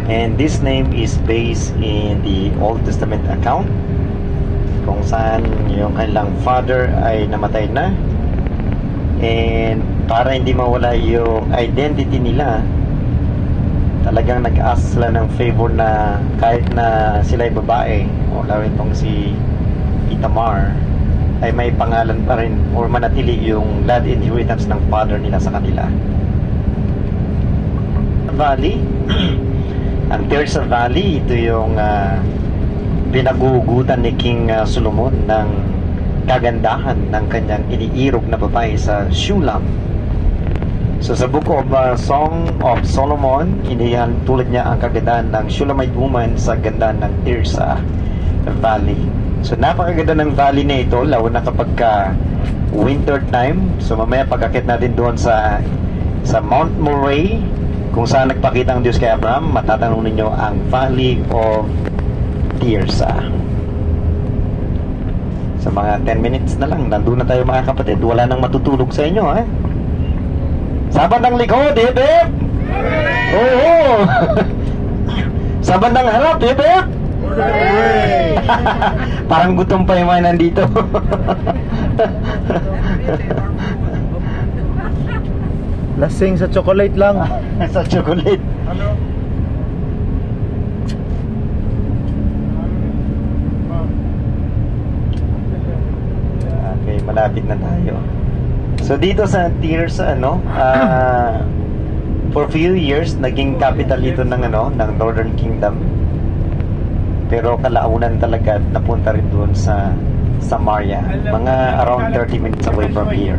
And this name is based in the Old Testament account, kung saan yung kanilang father ay namatay na, and para hindi mawala yung identity nila, talagang nag-ask sila ng favor na kahit na sila ay babae, o lalo itong si Itamar, ay may pangalan pa rin or manatili yung land inheritance ng father nila sa kanila. Valley ang Tirsa Valley, ito yung pinagugutan ni King Solomon ng kagandahan ng kanyang iniirog na babae sa Shulam. So sa Book of Song of Solomon, iniyan tulad niya ang kagandahan ng Shulamite woman sa ganda ng Tirsa Valley. So napakaganda ng valley na ito, lalo na kapag winter time. So mamaya pagkakit natin doon sa Mount Moriah, kung saan nagpakita ang Diyos kay Abraham, matatanong ninyo ang Valley of Tirsa. Sa mga 10 minutes na lang, nandun na tayo mga kapatid. Wala nang matutulog sa inyo, eh? Sa bandang likod, hip hip! Oo! Sa bandang harap, hip hip! Parang gutom pa yung mga nandito. Lasing sa chocolate lang. Sa chocolate. Ano? Okay, malapit na tayo. So dito sa Tirsa, for few years naging capital ito ng ng Northern Kingdom. Pero kalaunan talaga napunta rin doon sa Samaria, mga around 30 minutes away from here.